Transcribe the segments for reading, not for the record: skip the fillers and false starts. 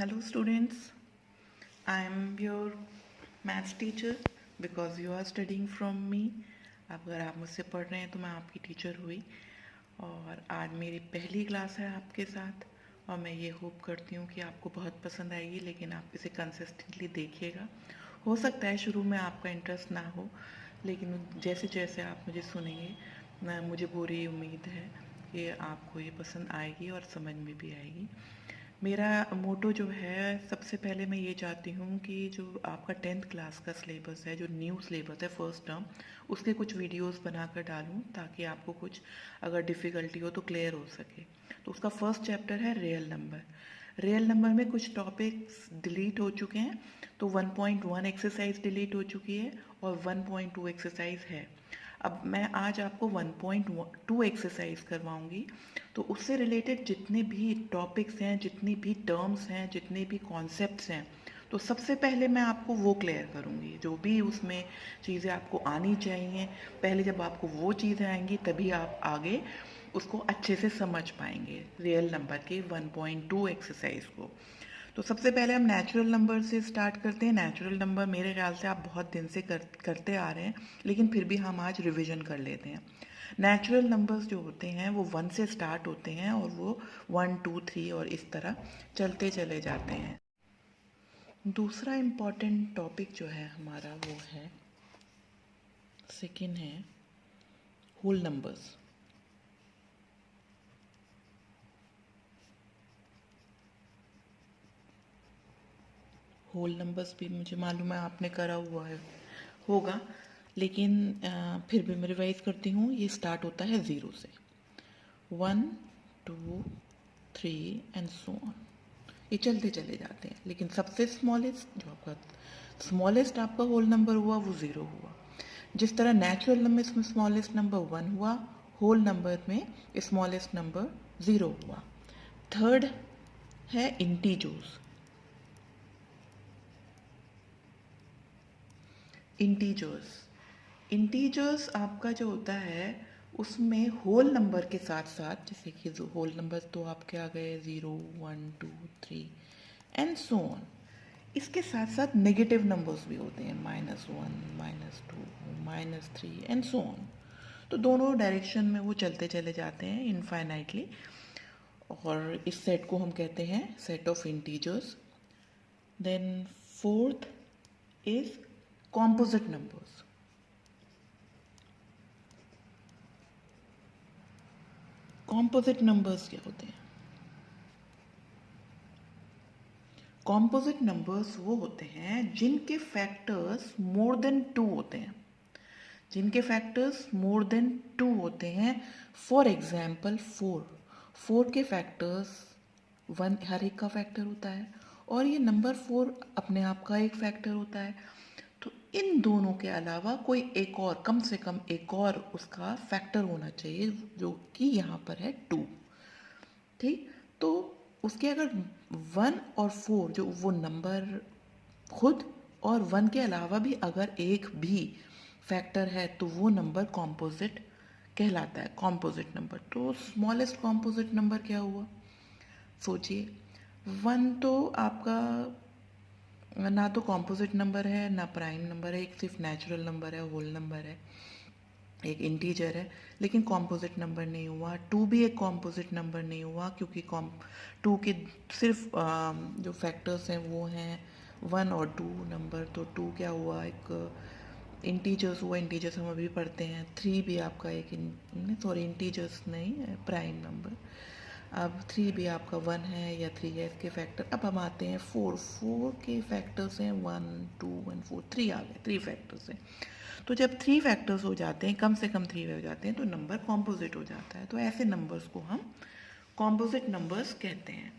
Hello students, I am your maths teacher because you are studying from me. अगर आप मुझसे पढ़ रहे हैं तो मैं आपकी टीचर हुई और आज मेरी पहली क्लास है आपके साथ और मैं ये होप करती हूँ कि आपको बहुत पसंद आएगी, लेकिन आप इसे कंसिस्टेंटली देखिएगा। हो सकता है शुरू में आपका इंटरेस्ट ना हो, लेकिन जैसे जैसे आप मुझे सुनेंगे मुझे पूरी उम्मीद है कि आपको ये पसंद आएगी और समझ में भी आएगी। मेरा मोटो जो है, सबसे पहले मैं ये चाहती हूँ कि जो आपका 10th क्लास का सिलेबस है, जो न्यू सिलेबस है फर्स्ट टर्म, उसके कुछ वीडियोस बनाकर डालूँ ताकि आपको कुछ अगर डिफ़िकल्टी हो तो क्लियर हो सके। तो उसका फर्स्ट चैप्टर है रियल नंबर। रियल नंबर में कुछ टॉपिक्स डिलीट हो चुके हैं, तो 1.1 एक्सरसाइज डिलीट हो चुकी है और 1.2 एक्सरसाइज है। अब मैं आज आपको 1.2 एक्सरसाइज करवाऊंगी, तो उससे रिलेटेड जितने भी टॉपिक्स हैं, जितनी भी टर्म्स हैं, जितने भी कॉन्सेप्ट्स हैं, तो सबसे पहले मैं आपको वो क्लियर करूँगी। जो भी उसमें चीज़ें आपको आनी चाहिए, पहले जब आपको वो चीज़ें आएंगी तभी आप आगे उसको अच्छे से समझ पाएंगे रियल नंबर के 1.2 एक्सरसाइज को। तो सबसे पहले हम नेचुरल नंबर से स्टार्ट करते हैं। नेचुरल नंबर मेरे ख्याल से आप बहुत दिन से करते आ रहे हैं, लेकिन फिर भी हम आज रिवीजन कर लेते हैं। नेचुरल नंबर्स जो होते हैं वो 1 से स्टार्ट होते हैं और वो 1, 2, 3 और इस तरह चलते चले जाते हैं। दूसरा इम्पॉर्टेंट टॉपिक जो है हमारा वो है, सेकेंड है होल नंबर्स। होल नंबर्स भी मुझे मालूम है आपने करा हुआ है होगा, लेकिन फिर भी मैं रिवाइज करती हूँ। ये स्टार्ट होता है 0 से, 1, 2, 3 एंड सो ऑन। ये चलते चले जाते हैं, लेकिन सबसे स्मॉलेस्ट जो आपका स्मॉलेस्ट आपका होल नंबर हुआ वो 0 हुआ। जिस तरह नेचुरल नंबर में स्मॉलेस्ट नंबर 1 हुआ, होल नंबर में स्मॉलेस्ट नंबर 0 हुआ। थर्ड है इंटीजर्स। इंटीजर्स आपका जो होता है उसमें होल नंबर के साथ साथ, जैसे कि जो होल नंबर तो आपके आ गए 0, 1, 2, 3 एंड सो ऑन, इसके साथ साथ नेगेटिव नंबर्स भी होते हैं, -1, -2, -3 एंड सो ऑन। तो दोनों डायरेक्शन में वो चलते चले जाते हैं इनफाइनाइटली, और इस सेट को हम कहते हैं set of integers. Then fourth is composite numbers. Composite numbers क्या होते हैं? कॉम्पोजिट नंबर्स वो होते हैं जिनके फैक्टर्स मोर देन 2 होते हैं। जिनके फैक्टर्स मोर देन 2 होते हैं। फॉर एग्जाम्पल 4 के फैक्टर्स 1 हर एक का फैक्टर होता है, और ये नंबर 4 अपने आप का एक फैक्टर होता है। तो इन दोनों के अलावा कोई एक और, कम से कम एक और उसका फैक्टर होना चाहिए, जो कि यहाँ पर है 2। ठीक, तो उसके अगर 1 और 4 जो वो नंबर खुद और 1 के अलावा भी अगर एक भी फैक्टर है तो वो नंबर कॉम्पोजिट कहलाता है, कॉम्पोजिट नंबर। तो स्मॉलेस्ट कॉम्पोजिट नंबर क्या हुआ? सोचिए, 1 तो आपका ना तो कॉम्पोजिट नंबर है ना प्राइम नंबर है, एक सिर्फ नेचुरल नंबर है, होल नंबर है, एक इंटीजर है, लेकिन कॉम्पोजिट नंबर नहीं हुआ। 2 भी एक कॉम्पोजिट नंबर नहीं हुआ, क्योंकि 2 के सिर्फ जो फैक्टर्स हैं वो हैं 1 और 2 नंबर। तो 2 क्या हुआ, एक इंटीजर्स हुआ, इंटीजर्स हम अभी पढ़ते हैं। 3 भी आपका एक सॉरी इंटीजर्स नहीं, प्राइम नंबर। अब 3 भी आपका 1 है या 3 है, इसके फैक्टर। अब हम आते हैं 4 के फैक्टर्स हैं 1, 2 एंड 4, 3 आ गए, 3 फैक्टर्स हैं। तो जब 3 फैक्टर्स हो जाते हैं, कम से कम 3 हो जाते हैं, तो नंबर कॉम्पोजिट हो जाता है। तो ऐसे नंबर्स को हम कॉम्पोजिट नंबर्स कहते हैं।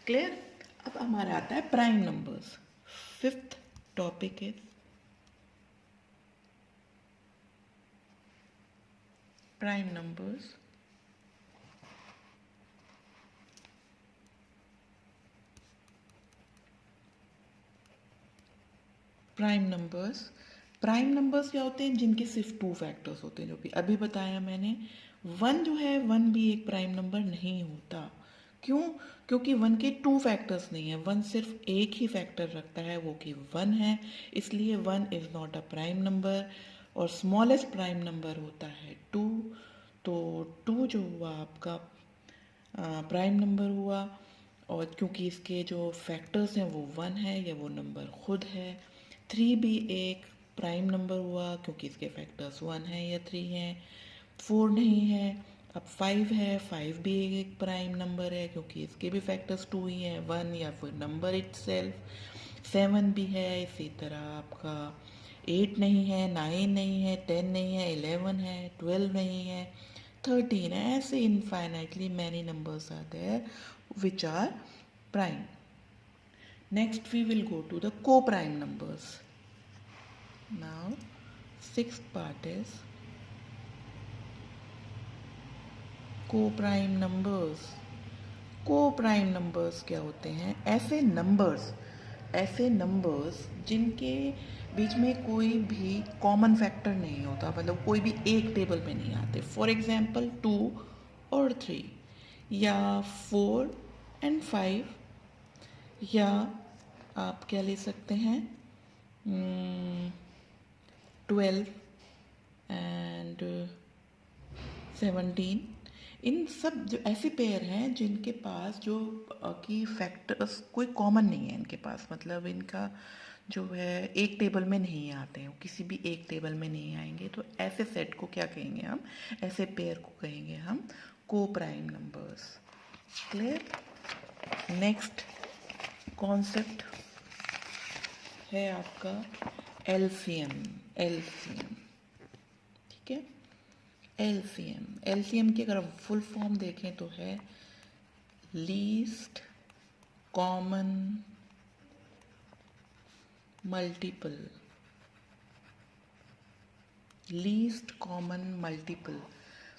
क्लियर? अब हमारा आता है prime numbers. Fifth topic is prime numbers. Prime numbers क्या होते हैं? जिनके सिर्फ 2 फैक्टर्स होते हैं, जो कि अभी बताया मैंने। 1 जो है, 1 भी एक प्राइम नंबर नहीं होता, क्यों? क्योंकि वन के टू फैक्टर्स नहीं है, वन सिर्फ एक ही फैक्टर रखता है, वो कि वन है, इसलिए one is not a prime number. और स्मॉलेस्ट प्राइम नंबर होता है टू। तो टू जो हुआ आपका प्राइम नंबर हुआ, और क्योंकि इसके जो फैक्टर्स हैं वो वन है या वो नंबर खुद है। थ्री भी एक प्राइम नंबर हुआ क्योंकि इसके फैक्टर्स वन है या थ्री हैं। फोर नहीं है। अब फाइव है, फाइव भी एक प्राइम नंबर है क्योंकि इसके भी फैक्टर्स टू ही हैं, वन या फिर नंबर इटसेल्फ। सेवन भी है, इसी तरह आपका एट नहीं है, नाइन नहीं है, टेन नहीं है, इलेवन है, ट्वेल्व नहीं है, थर्टीन है। ऐसे infinitely many numbers are there which are prime. Next we will go to the co-prime numbers. Now sixth part is co-prime numbers. Co-prime numbers क्या होते हैं? ऐसे नंबर्स जिनके बीच में कोई भी कॉमन फैक्टर नहीं होता, मतलब कोई भी एक टेबल में नहीं आते। फॉर एग्जाम्पल टू और थ्री, या फोर एंड फाइव, या आप क्या ले सकते हैं, 12 एंड 17। इन सब जो ऐसे पेयर हैं जिनके पास जो की फैक्टर्स कोई कॉमन नहीं है इनके पास, मतलब इनका जो है एक टेबल में नहीं आते हैं, किसी भी एक टेबल में नहीं आएंगे। तो ऐसे सेट को क्या कहेंगे हम, ऐसे पेयर को कहेंगे हम को prime numbers. Clear? Next concept है आपका एलसीएम। ठीक है, एलसीएम की अगर फुल फॉर्म देखें तो है least common multiple. Least common multiple,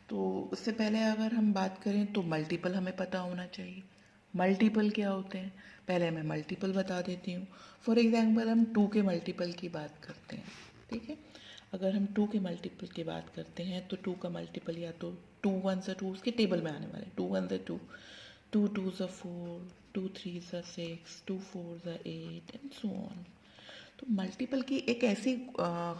तो उससे पहले अगर हम बात करें तो मल्टीपल हमें पता होना चाहिए। मल्टीपल क्या होते हैं, पहले मैं मल्टीपल बता देती हूँ। फॉर एग्जांपल हम टू के मल्टीपल की बात करते हैं, ठीक है। अगर हम टू के मल्टीपल की बात करते हैं तो टू का मल्टीपल या तो टू वन सा टू, उसके टेबल में आने वाले टू वन सा टू, टू टू सा फोर, टू थ्री सा सिक्स, टू फोर सा एट एंड सो ऑन। तो मल्टीपल की एक ऐसी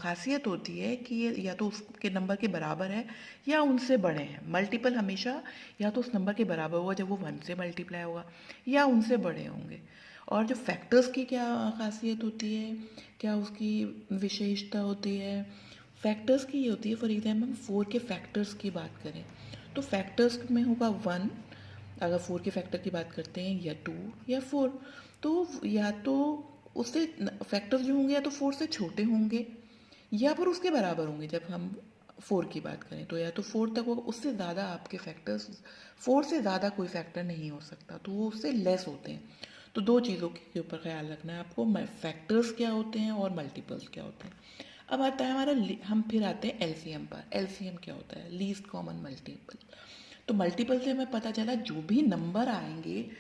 खासियत होती है कि ये या तो उसके नंबर के बराबर है या उनसे बड़े हैं। मल्टीपल हमेशा या तो उस नंबर के बराबर होगा जब वो वन से मल्टीप्लाई होगा, या उनसे बड़े होंगे। और जो फैक्टर्स की क्या खासियत होती है, क्या उसकी विशेषता होती है, फैक्टर्स की ये होती है। फॉर एग्जाम्पल हम फोर के फैक्टर्स की बात करें तो फैक्टर्स में होगा वन, अगर फोर के फैक्टर की बात करते हैं, या टू या फोर। तो या तो उससे फैक्टर्स जो होंगे या तो फोर से छोटे होंगे या फिर उसके बराबर होंगे। जब हम फोर की बात करें तो या तो फोर तक होगा, उससे ज़्यादा आपके फैक्टर्स, फोर से ज़्यादा कोई फैक्टर नहीं हो सकता, तो वो उससे लेस होते हैं। तो दो चीज़ों के ऊपर ख्याल रखना है आपको, फैक्टर्स क्या होते हैं और मल्टीपल्स क्या होते हैं। अब आता है हमारा, हम फिर आते हैं एलसीएम पर। एलसीएम क्या होता है, लीस्ट कॉमन मल्टीपल। तो मल्टीपल से हमें पता चला जो भी नंबर आएंगे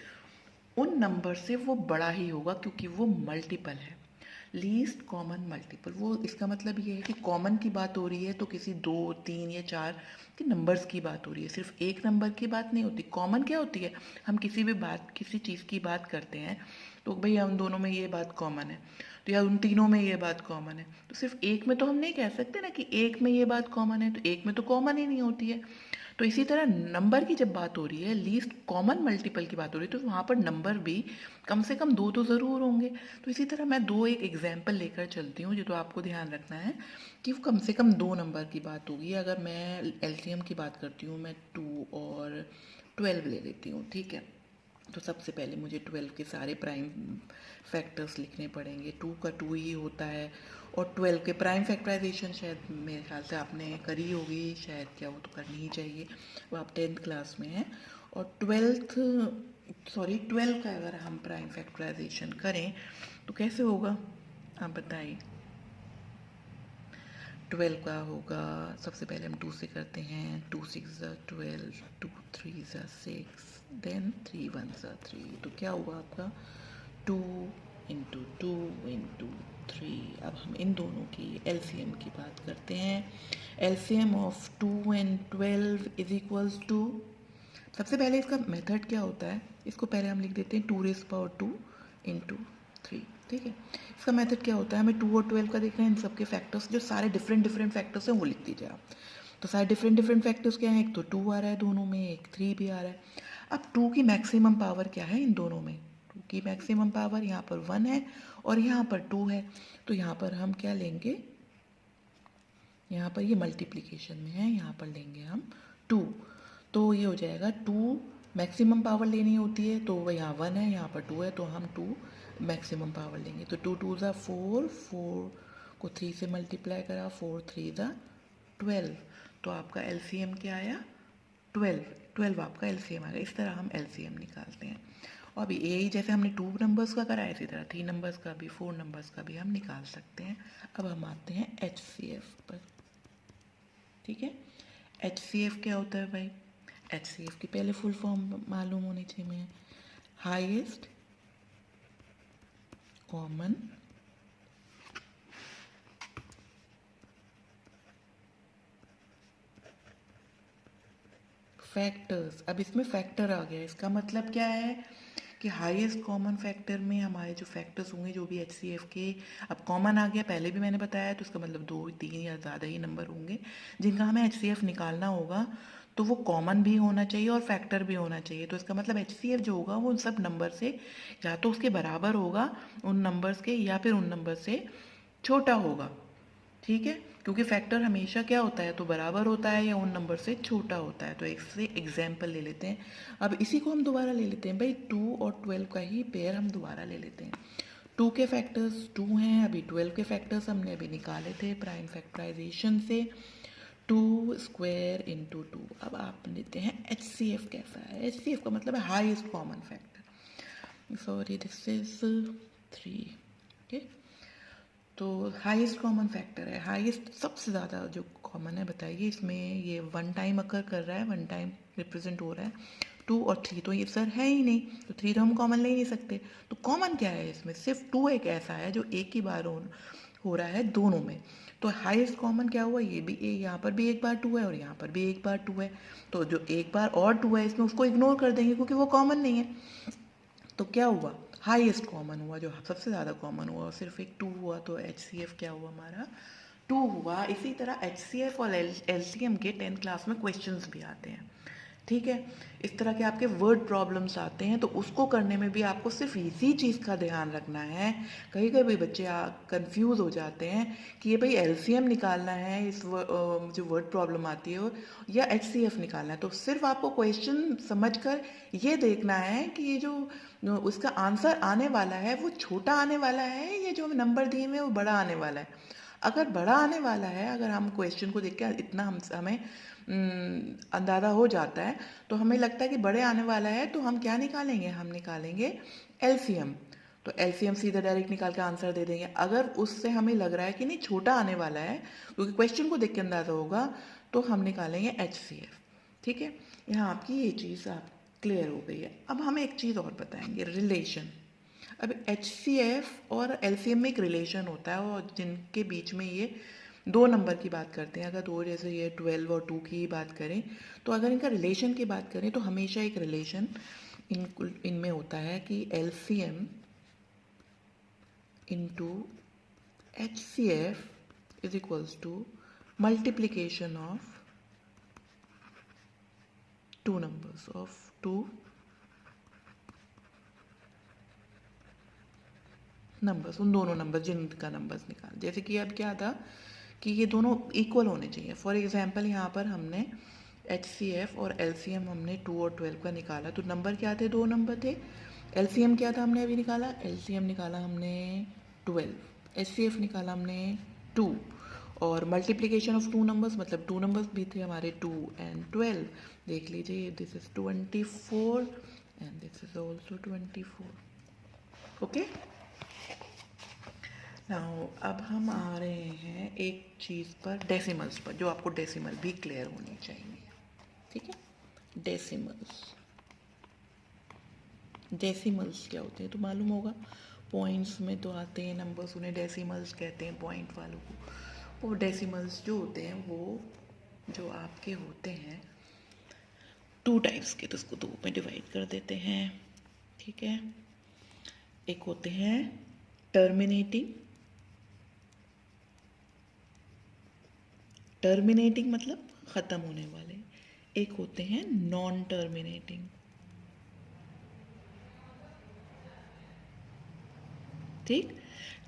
उन नंबर से वो बड़ा ही होगा क्योंकि वो मल्टीपल है। लीस्ट कॉमन मल्टीपल, वो इसका मतलब ये है कि कॉमन की बात हो रही है तो किसी दो तीन या चार के नंबर्स की बात हो रही है, सिर्फ एक नंबर की बात नहीं होती। कॉमन क्या होती है, हम किसी भी बात, किसी चीज़ की बात करते हैं तो भाई हम दोनों में ये बात कॉमन है, तो या उन तीनों में ये बात कॉमन है। तो सिर्फ एक में तो हम नहीं कह सकते ना कि एक में ये बात कॉमन है, तो एक में तो कॉमन ही नहीं होती है। तो इसी तरह नंबर की जब बात हो रही है, लीस्ट कॉमन मल्टीपल की बात हो रही है, तो वहाँ पर नंबर भी कम से कम दो तो ज़रूर होंगे। तो इसी तरह मैं दो एक एग्जाम्पल लेकर चलती हूँ, जो तो आपको ध्यान रखना है कि वो कम से कम दो नंबर की बात होगी। अगर मैं एलसीएम की बात करती हूँ, मैं 2 और 12 ले लेती हूँ, ठीक है। तो सबसे पहले मुझे 12 के सारे प्राइम फैक्टर्स लिखने पड़ेंगे। 2 का 2 ही होता है, और 12 के प्राइम फैक्टराइजेशन शायद मेरे ख्याल से आपने करी होगी, शायद, क्या वो तो करनी ही चाहिए, वो आप 10th क्लास में हैं। और 12 का अगर हम प्राइम फैक्टराइजेशन करें तो कैसे होगा, आप बताइए। 12 का होगा, सबसे पहले हम 2 से करते हैं, 2 6 12, 2 3 6, देन 3 1 3। तो क्या हुआ आपका 2 इंटू 2 इंटू 3। अब हम इन दोनों की एलसीएम की बात करते हैं। LCM of 2 and 12 is equals to, सबसे पहले इसका मेथड क्या होता है, इसको पहले हम लिख देते हैं 2⁻² इंटू 3, ठीक है। इसका मेथड क्या होता है, हमें 2 और 12 का देखना है, इन सबके फैक्टर्स जो सारे डिफरेंट डिफरेंट फैक्टर्स हैं वो लिख दीजिए आप। तो सारे डिफरेंट डिफरेंट फैक्टर्स क्या हैं, एक तो 2 आ रहा है दोनों में, एक 3 भी आ रहा है। अब 2 की मैक्सिमम पावर क्या है इन दोनों में, 2 की मैक्सिमम पावर यहाँ पर 1 है और यहाँ पर 2 है, तो यहाँ पर हम क्या लेंगे, यहाँ पर ये मल्टीप्लिकेशन में है, यहाँ पर लेंगे हम 2, तो ये हो जाएगा 2 मैक्सिमम पावर लेनी होती है, तो यहाँ 1 है यहाँ पर 2 है, तो हम 2 मैक्सिमम पावर लेंगे। तो 2 2 ज़ा 4, 4 को 3 से मल्टीप्लाई करा, 4 3 ज़ा 12, तो आपका एलसीएम क्या आया 12, 12 आपका एलसीएम आ गया। इस तरह हम एलसीएम निकालते हैं। और अभी यही जैसे हमने 2 नंबर्स का करा है, इसी तरह 3 नंबर्स का भी, 4 नंबर्स का भी हम निकाल सकते हैं। अब हम आते हैं एचसीएफ पर, ठीक है। एचसीएफ क्या होता है भाई, एचसीएफ की पहले फुल फॉर्म मालूम होनी चाहिए, हाईएस्ट कॉमन फैक्टर्स। अब इसमें फैक्टर आ गया, इसका मतलब क्या है कि हाईएस्ट कॉमन फैक्टर में हमारे जो फैक्टर्स होंगे जो भी एचसीएफ के, अब कॉमन आ गया पहले भी मैंने बताया, तो इसका मतलब 2 3 या ज़्यादा ही नंबर होंगे जिनका हमें एचसीएफ निकालना होगा, तो वो कॉमन भी होना चाहिए और फैक्टर भी होना चाहिए। तो इसका मतलब एचसीएफ जो होगा वो उन सब नंबर से या तो उसके बराबर होगा उन नंबर्स के, या फिर उन नंबर से छोटा होगा, ठीक है। क्योंकि फैक्टर हमेशा क्या होता है, तो बराबर होता है या उन नंबर से छोटा होता है। तो एक से एग्जाम्पल ले लेते हैं। अब इसी को हम दोबारा ले लेते हैं भाई, 2 और 12 का ही पेयर हम दोबारा ले लेते हैं। 2 के फैक्टर्स 2 हैं, अभी 12 के फैक्टर्स हमने अभी निकाले थे प्राइम फैक्टराइजेशन से, 2 स्क्वायर इंटू 2। अब आप लेते हैं एचसीएफ कैसा है, एचसीएफ का मतलब है highest common factor, sorry this is 3, okay. तो हाईएस्ट कॉमन फैक्टर है, हाईएस्ट सबसे ज़्यादा जो कॉमन है, बताइए इसमें ये 1 टाइम अकर कर रहा है, 1 टाइम रिप्रेजेंट हो रहा है, 2 और 3 तो ये सर है ही नहीं, तो 3 तो हम कॉमन ले ही नहीं सकते। तो कॉमन क्या है इसमें, सिर्फ 2 एक ऐसा है जो एक ही बार हो रहा है दोनों में। तो हाईएस्ट कॉमन क्या हुआ, ये भी यहाँ पर भी एक बार 2 है और यहाँ पर भी एक बार 2 है, तो जो एक बार और 2 है इसमें उसको इग्नोर कर देंगे क्योंकि वो कॉमन नहीं है। तो क्या हुआ, हाईएस्ट कॉमन हुआ, जो सबसे ज़्यादा कॉमन हुआ, सिर्फ एक 2 हुआ, तो एचसीएफ क्या हुआ हमारा 2 हुआ। इसी तरह एचसीएफ और एलसीएम के 10th क्लास में क्वेश्चंस भी आते हैं, ठीक है। इस तरह के आपके वर्ड प्रॉब्लम्स आते हैं, तो उसको करने में भी आपको सिर्फ इसी चीज़ का ध्यान रखना है। कहीं कभी बच्चे कंफ्यूज हो जाते हैं कि ये भाई एलसीएम निकालना है इस जो वर्ड प्रॉब्लम आती है, या एचसीएफ निकालना है। तो सिर्फ आपको क्वेश्चन समझकर ये देखना है कि ये जो उसका आंसर आने वाला है वो छोटा आने वाला है, ये जो नंबर दिए हुए वो बड़ा आने वाला है। अगर बड़ा आने वाला है, अगर हम क्वेश्चन को देख के इतना हमें अंदाज़ा हो जाता है, तो हमें लगता है कि बड़े आने वाला है, तो हम क्या निकालेंगे, हम निकालेंगे एलसीएम। तो एलसीएम सीधा डायरेक्ट निकाल के आंसर दे देंगे। अगर उससे हमें लग रहा है कि नहीं छोटा आने वाला है, क्योंकि क्वेश्चन को देख के अंदाज़ा होगा, तो हम निकालेंगे एचसीएफ, ठीक है। यहाँ आपकी ये चीज़ आप क्लियर हो गई है। अब हम एक चीज़ और बताएंगे, रिलेशन। अब एचसीएफ और एलसीएम में एक रिलेशन होता है, और जिनके बीच में ये 2 नंबर की बात करते हैं। अगर 2 जैसे ये 12 और 2 की बात करें, तो अगर इनका रिलेशन की बात करें तो हमेशा एक रिलेशन इनमें होता है कि LCM into HCF is equals to multiplication of 2 numbers of 2 numbers, उन दोनों नंबर जिनका नंबर्स निकाल। जैसे कि अब क्या था कि ये दोनों इक्वल होने चाहिए। फॉर एग्जांपल यहाँ पर हमने एचसीएफ और एलसीएम हमने 2 और 12 का निकाला, तो नंबर क्या थे, 2 नंबर थे। एलसीएम क्या था हमने अभी निकाला, एलसीएम निकाला हमने 12, एचसीएफ निकाला हमने 2, और मल्टीप्लिकेशन ऑफ 2 नंबर्स मतलब 2 नंबर्स भी थे हमारे 2 एंड 12। देख लीजिए, this is 24 and this is also 24, okay. Now अब हम आ रहे हैं एक चीज़ पर, डेसिमल्स पर, जो आपको डेसिमल भी क्लियर होनी चाहिए, ठीक है। डेसिमल्स, डेसिमल्स क्या होते हैं तो मालूम होगा, पॉइंट्स में तो आते हैं नंबर्स, उन्हें डेसिमल्स कहते हैं पॉइंट वालों को। वो डेसिमल्स जो होते हैं वो जो आपके होते हैं 2 टाइप्स के, तो इसको 2 में डिवाइड कर देते हैं, ठीक है। एक होते हैं टर्मिनेटिंग, टर्मिनेटिंग मतलब ख़त्म होने वाले। एक होते हैं नॉन टर्मिनेटिंग, ठीक।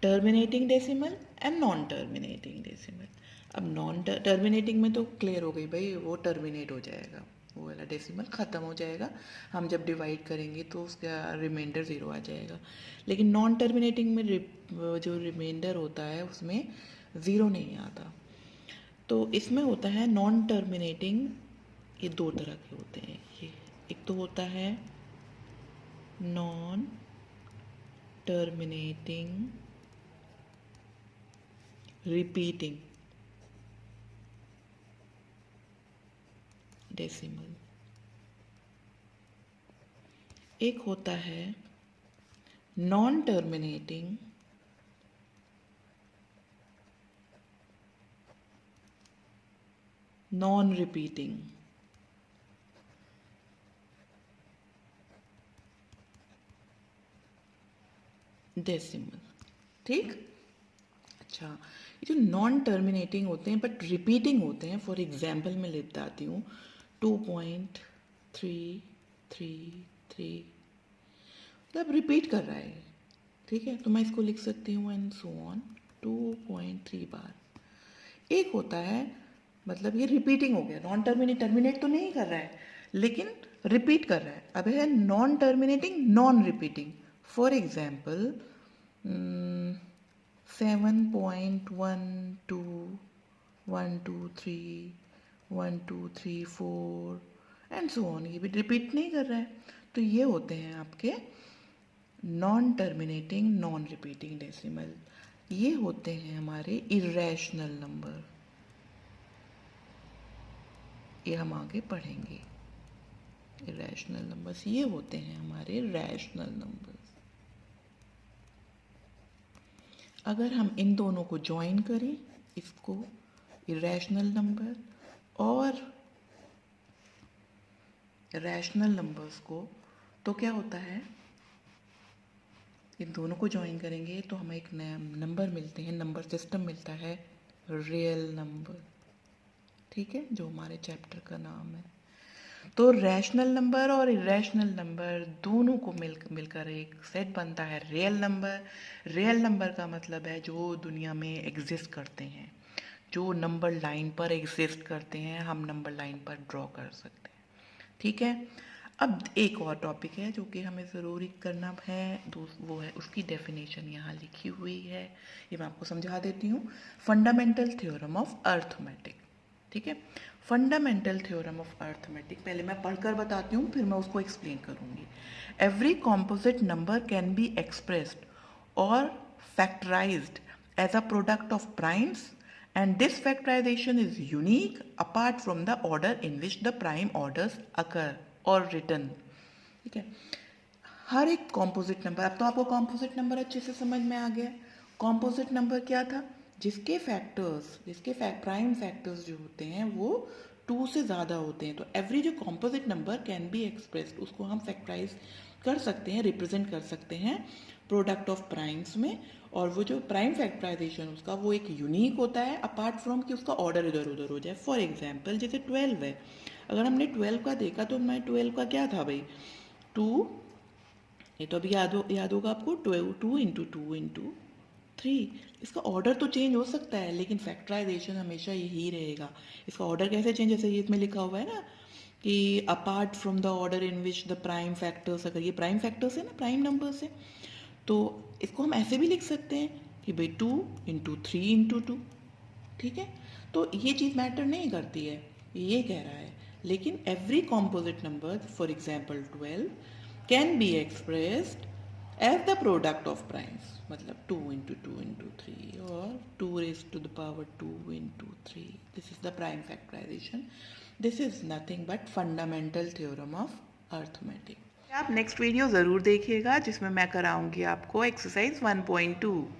Terminating decimal and non terminating decimal. अब नॉन टर्मिनेटिंग में तो क्लियर हो गई भाई, वो टर्मिनेट हो जाएगा, वो वाला डेसिमल ख़त्म हो जाएगा, हम जब डिवाइड करेंगे तो उसका रिमाइंडर 0 आ जाएगा। लेकिन नॉन टर्मिनेटिंग में जो रिमाइंडर होता है उसमें 0 नहीं आता। तो इसमें होता है नॉन टर्मिनेटिंग, ये 2 तरह के होते हैं। ये एक तो होता है नॉन टर्मिनेटिंग रिपीटिंग डेसिमल, एक होता है non terminating non repeating decimal, ठीक। अच्छा, ये जो नॉन टर्मिनेटिंग होते हैं बट रिपीटिंग होते हैं, फॉर एग्जाम्पल मैं ले बताती हूँ, 2.333 मतलब रिपीट कर रहा है, ठीक है। तो मैं इसको लिख सकती हूँ एंड सो ऑन 2.3 बार। एक होता है मतलब ये रिपीटिंग हो गया, नॉन टर्मिनेट तो नहीं कर रहा है लेकिन रिपीट कर रहा है। अब है non terminating non repeating, for example 7.12 1 2 3 1 2 3 4 and so on, ये भी रिपीट नहीं कर रहा है। तो ये होते हैं आपके non terminating non repeating decimal. ये होते हैं हमारे इरेशनल नंबर, ये हम आगे पढ़ेंगे। इरेशनल नंबर्स ये होते हैं हमारे रैशनल नंबर्स। अगर हम इन दोनों को ज्वाइन करें, इसको इरेशनल नंबर और रैशनल नंबर्स को, तो क्या होता है, इन दोनों को ज्वाइन करेंगे तो हमें एक नया नंबर मिलते हैं, नंबर सिस्टम मिलता है रियल नंबर, ठीक है, जो हमारे चैप्टर का नाम है। तो रैशनल नंबर और इरेशनल नंबर दोनों को मिलकर एक सेट बनता है रियल नंबर। रियल नंबर का मतलब है जो दुनिया में एग्जिस्ट करते हैं, जो नंबर लाइन पर एग्जिस्ट करते हैं, हम नंबर लाइन पर ड्रॉ कर सकते हैं, ठीक है। अब एक और टॉपिक है जो कि हमें ज़रूरी करना है, वो है उसकी डेफिनेशन यहाँ लिखी हुई है, ये मैं आपको समझा देती हूँ। फंडामेंटल थ्योरम ऑफ अर्थमेटिक, ठीक है। फंडामेंटल थ्योरम ऑफ अर्थमेटिक पहले मैं पढ़कर बताती हूँ, फिर मैं उसको एक्सप्लेन करूँगी। Every composite number can be expressed or factorized as a product of primes and this factorization is unique apart from the order in which the prime orders occur or written, ठीक है। हर एक composite number, अब तो आपको composite number अच्छे से समझ में आ गया। कॉम्पोजिट नंबर क्या था, जिसके प्राइम फैक्टर्स जो होते हैं वो 2 से ज़्यादा होते हैं। तो एवरी जो composite number can be expressed, उसको हम फैक्टराइज कर सकते हैं, रिप्रेजेंट कर सकते हैं प्रोडक्ट ऑफ प्राइम्स में। और वो जो प्राइम फैक्टराइजेशन उसका वो एक यूनिक होता है अपार्ट फ्रॉम कि उसका ऑर्डर इधर उधर हो जाए। फॉर एग्जाम्पल जैसे 12 है, अगर हमने 12 का देखा तो मैं 12 का क्या था भाई, 2, ये तो अभी याद होगा आपको, 2 इंटू 2 इंटू 3। इसका ऑर्डर तो चेंज हो सकता है लेकिन फैक्टराइजेशन हमेशा यही रहेगा। इसका ऑर्डर कैसे चेंज, जैसे ये इसमें लिखा हुआ है ना कि apart from the order in which the prime factors, अगर ये प्राइम फैक्टर्स है ना, प्राइम नंबर्स है, तो इसको हम ऐसे भी लिख सकते हैं कि भाई 2 इंटू 3 इंटू 2, ठीक है। तो ये चीज़ मैटर नहीं करती है, ये कह रहा है। लेकिन every composite number, for example 12, can be expressed as the product of primes, मतलब 2 इंटू 2 इंटू 3 और 2 raise to the power 2 into 3। This is the prime factorisation. This is nothing but fundamental theorem of arithmetic. आप next video ज़रूर देखिएगा जिसमें मैं कराऊंगी आपको exercise 1.2।